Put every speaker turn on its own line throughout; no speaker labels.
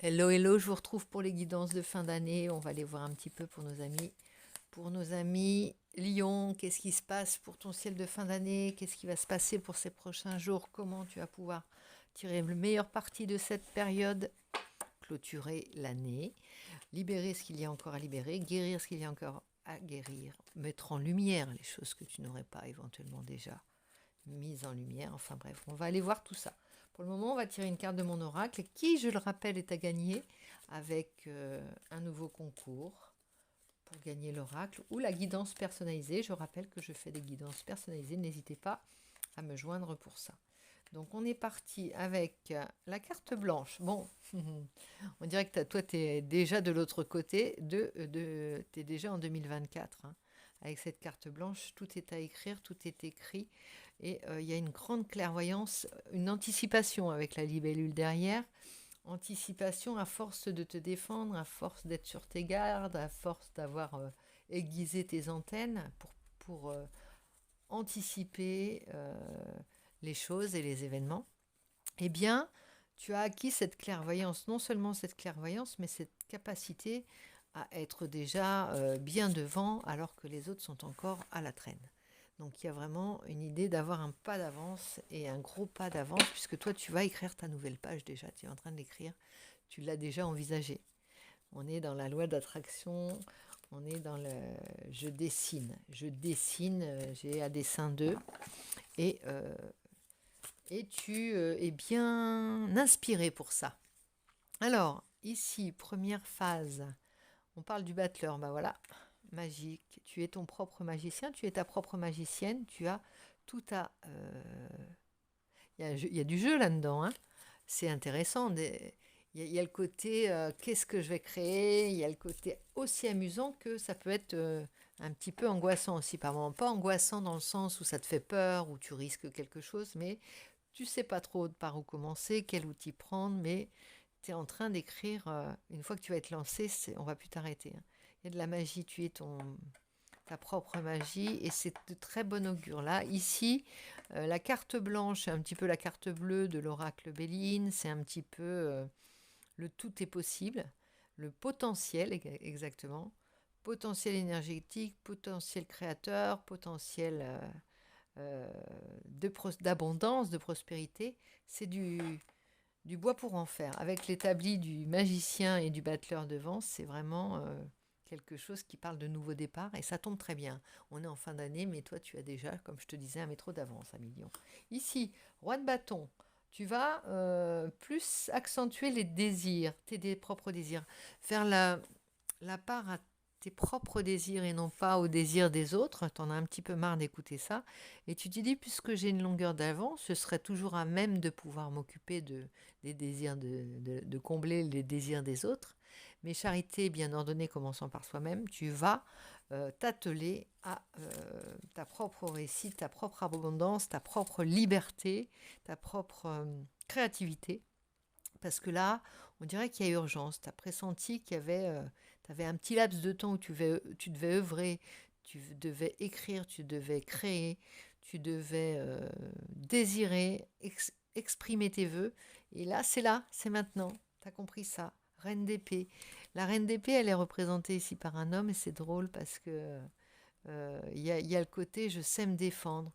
Hello, hello, je vous retrouve pour les guidances de fin d'année. On va aller voir un petit peu pour nos amis. Pour nos amis Lion, qu'est-ce qui se passe pour ton ciel de fin d'année? Qu'est-ce qui va se passer pour ces prochains jours? Comment tu vas pouvoir tirer le meilleur parti de cette période? Clôturer l'année, libérer ce qu'il y a encore à libérer, guérir ce qu'il y a encore à guérir, mettre en lumière les choses que tu n'aurais pas éventuellement déjà mises en lumière. Enfin bref, on va aller voir tout ça. Pour le moment, on va tirer une carte de mon oracle qui, je le rappelle, est à gagner avec un nouveau concours pour gagner l'oracle ou la guidance personnalisée. Je rappelle que je fais des guidances personnalisées. N'hésitez pas à me joindre pour ça. Donc on est parti avec la carte blanche. Bon, on dirait que toi, tu es déjà de l'autre côté, tu es déjà en 2024. Hein. Avec cette carte blanche, tout est à écrire, tout est écrit. Et il y a une grande clairvoyance, une anticipation avec la libellule derrière. Anticipation à force de te défendre, à force d'être sur tes gardes, à force d'avoir aiguisé tes antennes pour anticiper les choses et les événements. Eh bien, tu as acquis cette clairvoyance, non seulement cette clairvoyance, mais cette capacité à être déjà bien devant alors que les autres sont encore à la traîne. Donc il y a vraiment une idée d'avoir un pas d'avance et un gros pas d'avance puisque toi tu vas écrire ta nouvelle page déjà, tu es en train de l'écrire, tu l'as déjà envisagé. On est dans la loi d'attraction, on est dans le je dessine, j'ai à dessin 2 et, euh, et tu es bien inspiré pour ça. Alors ici, première phase, on parle du battleur, bah voilà, magique. Tu es ton propre magicien, tu es ta propre magicienne, tu as tout à... Il y a du jeu là-dedans, hein. C'est intéressant. Il y a le côté qu'est-ce que je vais créer, il y a le côté aussi amusant que ça peut être un petit peu angoissant aussi par moment. Pas angoissant dans le sens où ça te fait peur, où tu risques quelque chose, mais tu sais pas trop par où commencer, quel outil prendre, mais tu es en train d'écrire, une fois que tu vas être lancé, on va plus t'arrêter. Hein. Il y a de la magie, tu es ta propre magie et c'est de très bon augure. Là, ici, la carte blanche, c'est un petit peu la carte bleue de l'oracle Béline, c'est un petit peu le tout est possible, le potentiel exactement, potentiel énergétique, potentiel créateur, potentiel d'abondance, de prospérité, c'est du bois pour en faire. Avec l'établi du magicien et du battleur devant, c'est vraiment quelque chose qui parle de nouveau départ et ça tombe très bien. On est en fin d'année, mais toi tu as déjà, comme je te disais, un métro d'avance à million. Ici, roi de bâton, tu vas plus accentuer les désirs, tes propres désirs, faire la part à tes propres désirs et non pas aux désirs des autres. Tu en as un petit peu marre d'écouter ça. Et tu te dis, puisque j'ai une longueur d'avance, ce serait toujours à même de pouvoir m'occuper des désirs, de combler les désirs des autres. Mais charité bien ordonnée commençant par soi-même, tu vas t'atteler à ta propre réussite, ta propre abondance, ta propre liberté, ta propre créativité. Parce que là, on dirait qu'il y a urgence. Tu as pressenti qu'il y avait tu avais un petit laps de temps où tu devais œuvrer, tu devais écrire, tu devais créer, tu devais désirer, exprimer tes vœux. Et là, c'est maintenant. Tu as compris ça. Reine d'épée. La reine d'épée, elle est représentée ici par un homme et c'est drôle parce que y a le côté je sais me défendre.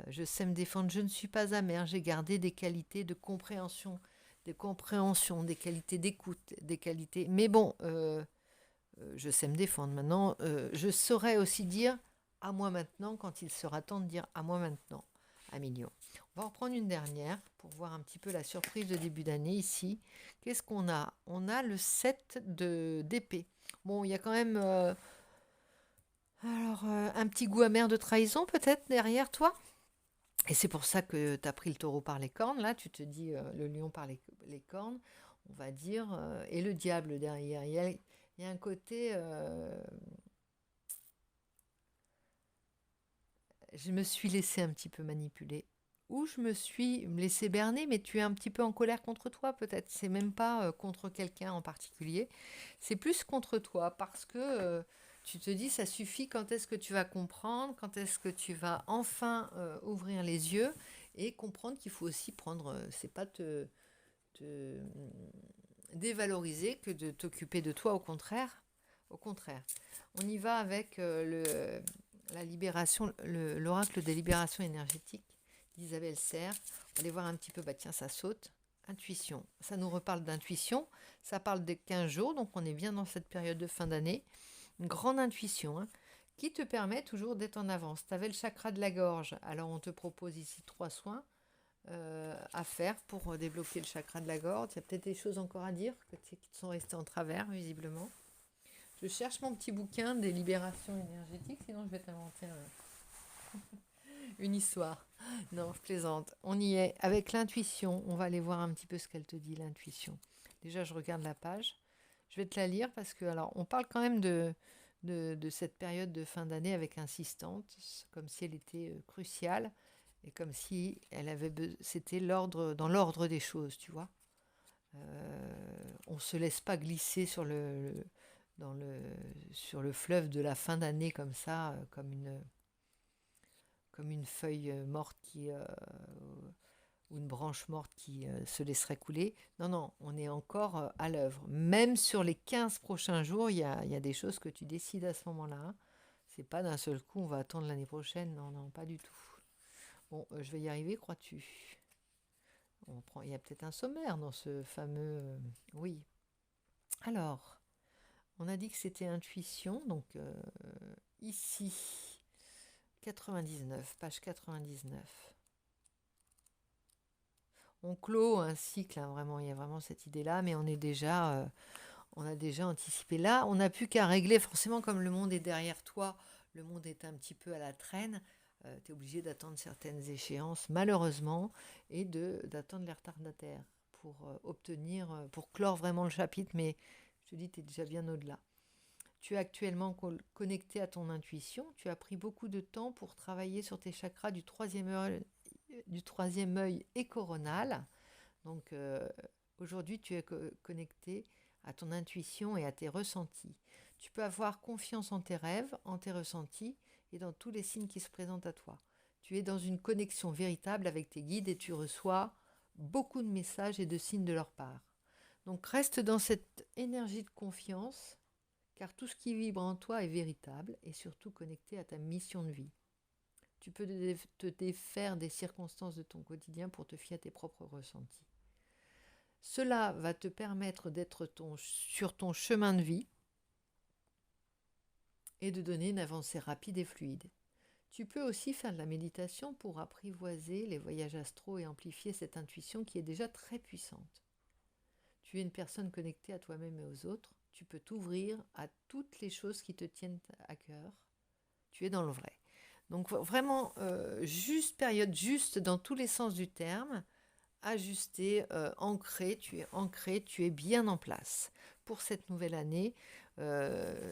Je sais me défendre. Je ne suis pas amère. J'ai gardé des qualités de compréhension, des qualités d'écoute, des qualités. Mais bon, je sais me défendre maintenant. Je saurais aussi dire à moi maintenant quand il sera temps de dire à moi maintenant, à million. On va en prendre une dernière pour voir un petit peu la surprise de début d'année ici. Qu'est-ce qu'on a? On a le 7 d'épée. Bon, il y a quand même un petit goût amer de trahison peut-être derrière toi. Et c'est pour ça que tu as pris le taureau par les cornes. Là, tu te dis le lion par les cornes, on va dire, et le diable derrière. Il y a un côté je me suis laissé un petit peu manipuler. Ou je me suis laissé berner, mais tu es un petit peu en colère contre toi, peut-être. C'est même pas contre quelqu'un en particulier. C'est plus contre toi parce que tu te dis, ça suffit. Quand est-ce que tu vas comprendre? Quand est-ce que tu vas enfin ouvrir les yeux et comprendre qu'il faut aussi prendre. C'est pas te dévaloriser que de t'occuper de toi, au contraire. Au contraire. On y va avec la libération, l'oracle des libérations énergétiques d'Isabelle Serre. On va aller voir un petit peu, bah tiens, ça saute. Intuition. Ça nous reparle d'intuition. Ça parle des 15 jours, donc on est bien dans cette période de fin d'année. Une grande intuition, hein, qui te permet toujours d'être en avance. Tu avais le chakra de la gorge, alors on te propose ici 3 soins à faire pour débloquer le chakra de la gorge. Il y a peut-être des choses encore à dire qui te sont restées en travers, visiblement. Je cherche mon petit bouquin des libérations énergétiques, sinon je vais t'inventer une histoire. Non, je plaisante. On y est. Avec l'intuition, on va aller voir un petit peu ce qu'elle te dit, l'intuition. Déjà, je regarde la page. Je vais te la lire parce que, alors, on parle quand même de cette période de fin d'année avec insistance, comme si elle était cruciale et comme si c'était dans l'ordre des choses, tu vois. On ne se laisse pas glisser sur le fleuve de la fin d'année comme ça, comme une feuille morte ou une branche morte qui se laisserait couler. Non, non, on est encore à l'œuvre. Même sur les 15 prochains jours, il y a des choses que tu décides à ce moment-là, hein. C'est pas d'un seul coup, on va attendre l'année prochaine. Non, non, pas du tout. Bon, je vais y arriver, crois-tu? Il y a peut-être un sommaire dans ce fameux... oui. Alors, on a dit que c'était intuition, donc ici, 99, page 99. On clôt un cycle, hein, vraiment, il y a vraiment cette idée-là, mais on a déjà anticipé. Là, on n'a plus qu'à régler, forcément, comme le monde est derrière toi, le monde est un petit peu à la traîne, tu es obligé d'attendre certaines échéances, malheureusement, et d'attendre les retardataires pour pour clore vraiment le chapitre, mais je te dis, tu es déjà bien au-delà. Tu es actuellement connecté à ton intuition, tu as pris beaucoup de temps pour travailler sur tes chakras du troisième œil et coronal. Donc aujourd'hui, tu es connecté à ton intuition et à tes ressentis. Tu peux avoir confiance en tes rêves, en tes ressentis et dans tous les signes qui se présentent à toi. Tu es dans une connexion véritable avec tes guides et tu reçois beaucoup de messages et de signes de leur part. Donc reste dans cette énergie de confiance, car tout ce qui vibre en toi est véritable et surtout connecté à ta mission de vie. Tu peux te défaire des circonstances de ton quotidien pour te fier à tes propres ressentis. Cela va te permettre d'être sur ton chemin de vie et de donner une avancée rapide et fluide. Tu peux aussi faire de la méditation pour apprivoiser les voyages astraux et amplifier cette intuition qui est déjà très puissante. Tu es une personne connectée à toi-même et aux autres. Tu peux t'ouvrir à toutes les choses qui te tiennent à cœur. Tu es dans le vrai. Donc vraiment, juste période, juste dans tous les sens du terme, ajusté, ancré, tu es bien en place. Pour cette nouvelle année,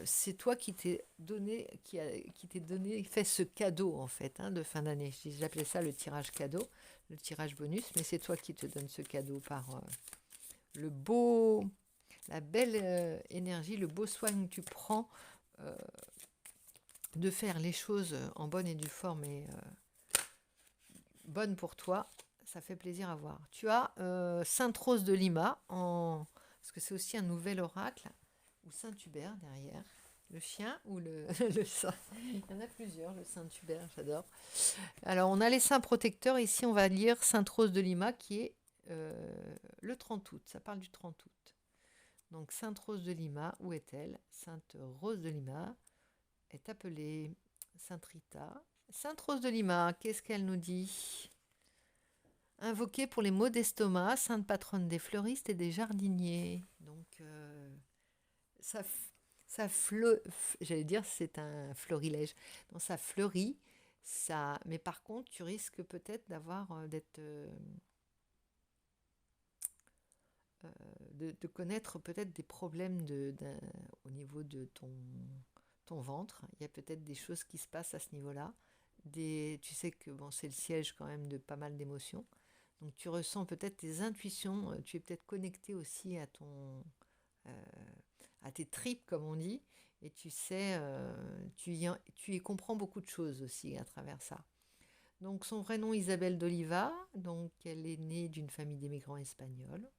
c'est toi qui t'es donné, fait ce cadeau en fait, hein, de fin d'année. J'appelais ça le tirage cadeau, le tirage bonus, mais c'est toi qui te donnes ce cadeau par la belle énergie, le beau soin que tu prends de faire les choses en bonne et due forme et bonne pour toi. Ça fait plaisir à voir. Tu as Sainte Rose de Lima, parce que c'est aussi un nouvel oracle, ou Saint Hubert derrière. Le chien ou le saint. Il y en a plusieurs, le Saint Hubert, j'adore. Alors, on a les saints protecteurs. Ici, on va lire Sainte Rose de Lima, qui est le 30 août. Ça parle du 30 août. Donc, Sainte Rose de Lima, où est-elle? Sainte Rose de Lima est appelée Sainte Rita. Sainte Rose de Lima, qu'est-ce qu'elle nous dit? Invoquée pour les maux d'estomac, sainte patronne des fleuristes et des jardiniers. Donc, j'allais dire c'est un florilège. Donc, ça fleurit, mais par contre, tu risques peut-être de connaître peut-être des problèmes au niveau de ton ventre. Il y a peut-être des choses qui se passent à ce niveau-là. Tu sais que bon, c'est le siège quand même de pas mal d'émotions. Donc tu ressens peut-être tes intuitions, tu es peut-être connecté aussi à tes tripes comme on dit, et tu sais, tu y comprends beaucoup de choses aussi à travers ça. Donc son vrai nom Isabelle d'Oliva, donc elle est née d'une famille d'immigrants espagnols.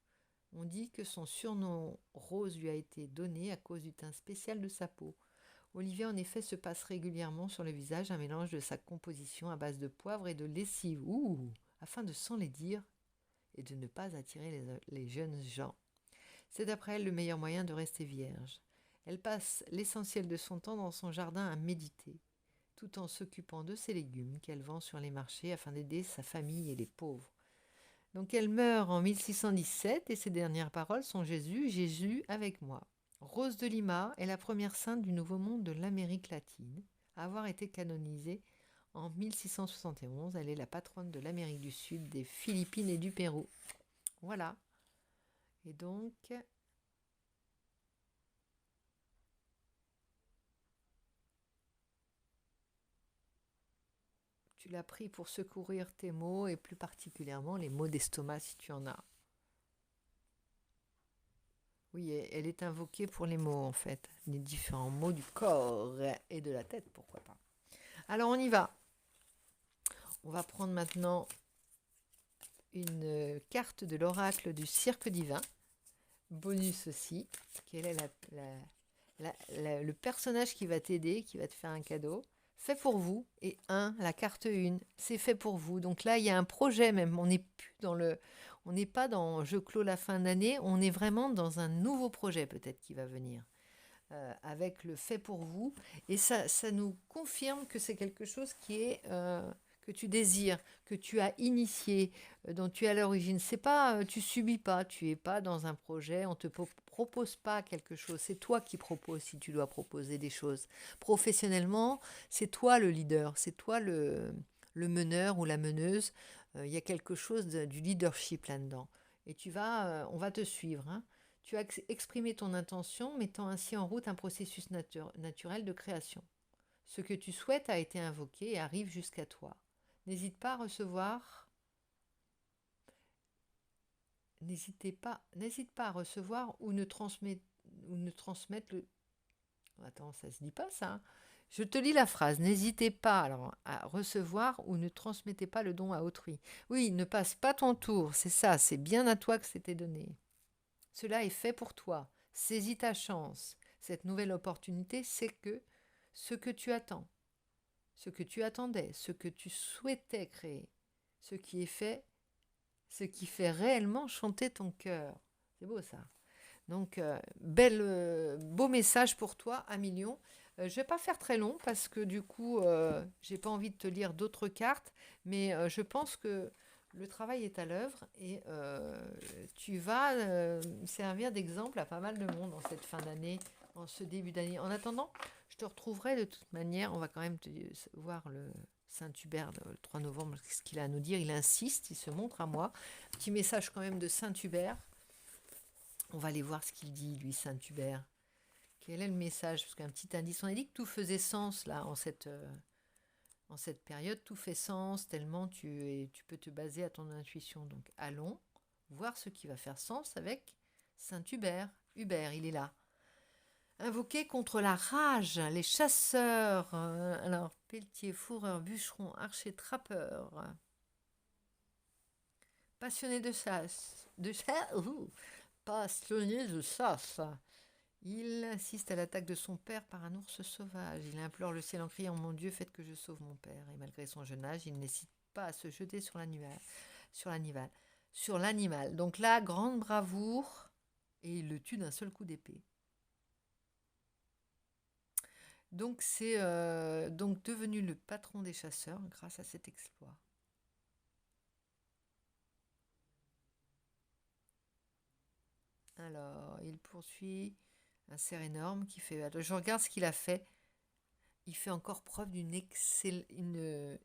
On dit que son surnom Rose lui a été donné à cause du teint spécial de sa peau. Olivier, en effet, se passe régulièrement sur le visage un mélange de sa composition à base de poivre et de lessive, afin de s'enlaidir et de ne pas attirer les jeunes gens. C'est d'après elle le meilleur moyen de rester vierge. Elle passe l'essentiel de son temps dans son jardin à méditer, tout en s'occupant de ses légumes qu'elle vend sur les marchés afin d'aider sa famille et les pauvres. Donc elle meurt en 1617 et ses dernières paroles sont Jésus, Jésus avec moi. Rose de Lima est la première sainte du Nouveau Monde de l'Amérique latine à avoir été canonisée en 1671. Elle est la patronne de l'Amérique du Sud, des Philippines et du Pérou. Voilà. Et donc, tu l'as pris pour secourir tes maux et plus particulièrement les maux d'estomac si tu en as. Oui, elle est invoquée pour les maux en fait, les différents maux du corps et de la tête, pourquoi pas. Alors on y va. On va prendre maintenant une carte de l'oracle du cirque divin. Bonus aussi. Quel est le personnage qui va t'aider, qui va te faire un cadeau? Fait pour vous. Et la carte 1, c'est fait pour vous. Donc là, il y a un projet même. On n'est plus dans le... On n'est pas dans je clôt la fin d'année. On est vraiment dans un nouveau projet peut-être qui va venir. Avec le fait pour vous. Et ça nous confirme que c'est quelque chose qui est... que tu désires, que tu as initié, dont tu es à l'origine. C'est pas, tu subis pas, tu es pas dans un projet, on te propose pas quelque chose. C'est toi qui proposes si tu dois proposer des choses. Professionnellement, c'est toi le leader, c'est toi le meneur ou la meneuse. Il y a quelque chose du leadership là-dedans. Et on va te suivre. Hein. Tu as exprimé ton intention, mettant ainsi en route un processus naturel de création. Ce que tu souhaites a été invoqué et arrive jusqu'à toi. N'hésite pas à recevoir. N'hésite pas à recevoir ou ne transmettre le. Attends, ça se dit pas ça. Hein. Je te lis la phrase. N'hésitez pas alors à recevoir ou ne transmettez pas le don à autrui. Oui, ne passe pas ton tour. C'est ça. C'est bien à toi que c'était donné. Cela est fait pour toi. Saisis ta chance. Cette nouvelle opportunité, c'est que ce que tu attends. Ce que tu attendais, ce que tu souhaitais créer, ce qui fait réellement chanter ton cœur. C'est beau ça. Donc, beau message pour toi, à million. Je ne vais pas faire très long parce que du coup, j'ai pas envie de te lire d'autres cartes, mais je pense que le travail est à l'œuvre et tu vas servir d'exemple à pas mal de monde en cette fin d'année, en ce début d'année. En attendant, je te retrouverai de toute manière. On va quand même voir le Saint-Hubert le 3 novembre, ce qu'il a à nous dire. Il insiste, il se montre à moi. Petit message quand même de Saint-Hubert. On va aller voir ce qu'il dit, lui, Saint-Hubert. Quel est le message? Parce qu'un petit indice, on a dit que tout faisait sens là en cette période. Tout fait sens tellement tu peux te baser à ton intuition. Donc allons voir ce qui va faire sens avec Saint-Hubert. Hubert, il est là. Invoqué contre la rage, les chasseurs, alors pelletier, fourreur, bûcheron, archer, trappeur, passionné de chasse, passionné de chasse. Il assiste à l'attaque de son père par un ours sauvage. Il implore le ciel en criant « Mon Dieu, faites que je sauve mon père ». Et malgré son jeune âge, il n'hésite pas à se jeter sur l'animal. Donc là, grande bravoure, et il le tue d'un seul coup d'épée. Donc c'est donc devenu le patron des chasseurs grâce à cet exploit. Alors, il poursuit un cerf énorme qui fait... Alors, je regarde ce qu'il a fait. Il fait encore preuve d'une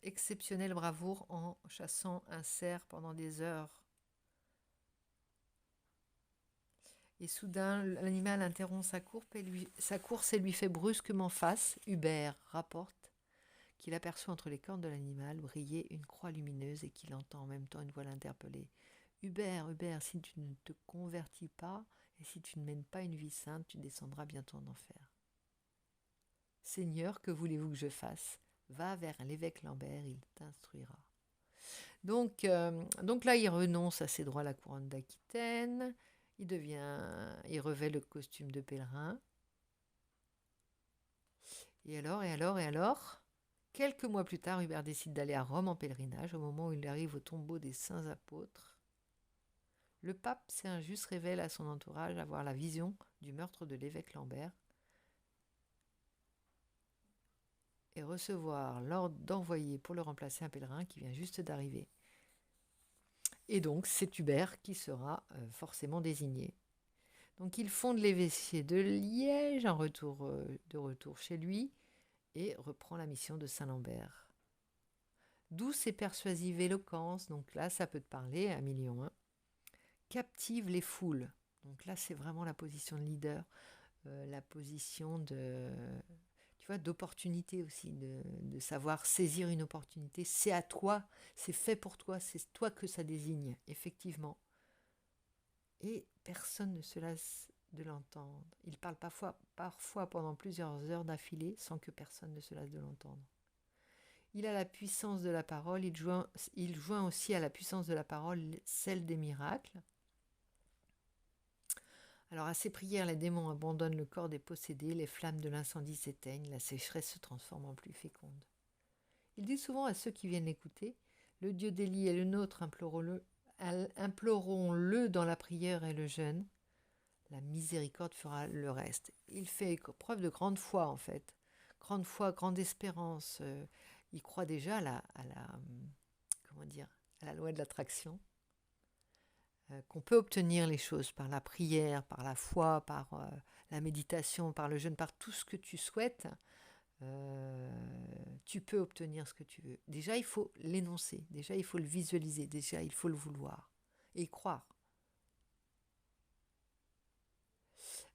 exceptionnelle bravoure en chassant un cerf pendant des heures. Et soudain, l'animal interrompt sa course et lui fait brusquement face. Hubert rapporte qu'il aperçoit entre les cornes de l'animal briller une croix lumineuse et qu'il entend en même temps une voix l'interpeller. Hubert, Hubert, si tu ne te convertis pas et si tu ne mènes pas une vie sainte, tu descendras bientôt en enfer. Seigneur, que voulez-vous que je fasse? Va vers l'évêque Lambert, il t'instruira. Donc là, il renonce à ses droits à la couronne d'Aquitaine. Il revêt le costume de pèlerin. Et alors, quelques mois plus tard, Hubert décide d'aller à Rome en pèlerinage. Au moment où il arrive au tombeau des saints apôtres, le pape Saint-Just révèle à son entourage avoir la vision du meurtre de l'évêque Lambert et recevoir l'ordre d'envoyer pour le remplacer un pèlerin qui vient juste d'arriver. Et donc, c'est Hubert qui sera forcément désigné. Donc, il fonde l'évêché de Liège de retour chez lui et reprend la mission de Saint-Lambert. Douce et persuasive éloquence, donc là, ça peut te parler, à million 1. Captive les foules, donc là, c'est vraiment la position de leader, la position d'opportunité aussi, de savoir saisir une opportunité. C'est à toi, c'est fait pour toi, c'est toi que ça désigne, effectivement. Et personne ne se lasse de l'entendre. Il parle parfois pendant plusieurs heures d'affilée sans que personne ne se lasse de l'entendre. Il a la puissance de la parole, il joint aussi à la puissance de la parole celle des miracles. Alors à ses prières, les démons abandonnent le corps des possédés, les flammes de l'incendie s'éteignent, la sécheresse se transforme en pluie féconde. Il dit souvent à ceux qui viennent l'écouter, le Dieu d'Élie est le nôtre, implorons-le dans la prière et le jeûne. La miséricorde fera le reste. Il fait preuve de grande foi, en fait. Grande foi, grande espérance. Il croit déjà à la loi de l'attraction. Qu'on peut obtenir les choses par la prière, par la foi, par la méditation, par le jeûne, par tout ce que tu souhaites. Tu peux obtenir ce que tu veux. Déjà, il faut l'énoncer. Déjà, il faut le visualiser. Déjà, il faut le vouloir. Et y croire.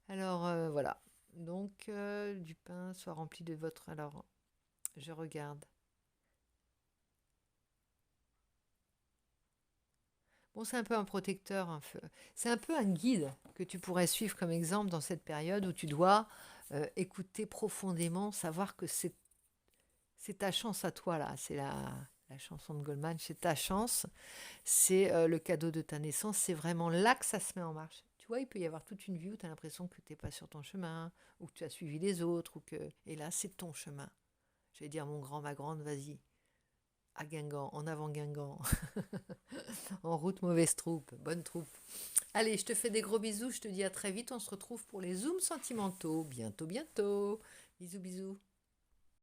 Alors, voilà. Donc, du pain soit rempli de votre... Alors, je regarde. Bon, c'est un peu un protecteur. C'est un peu un guide que tu pourrais suivre comme exemple dans cette période où tu dois écouter profondément, savoir que c'est ta chance à toi, là. C'est la chanson de Goldman, c'est ta chance. C'est le cadeau de ta naissance. C'est vraiment là que ça se met en marche. Tu vois, il peut y avoir toute une vie où tu as l'impression que tu n'es pas sur ton chemin, ou que tu as suivi les autres, et là, c'est ton chemin. Je vais dire, mon grand, ma grande, vas-y. À Guingamp, en avant Guingamp. En route, mauvaise troupe, bonne troupe. Allez, je te fais des gros bisous, je te dis à très vite, on se retrouve pour les zooms sentimentaux. Bientôt, bientôt. Bisous, bisous.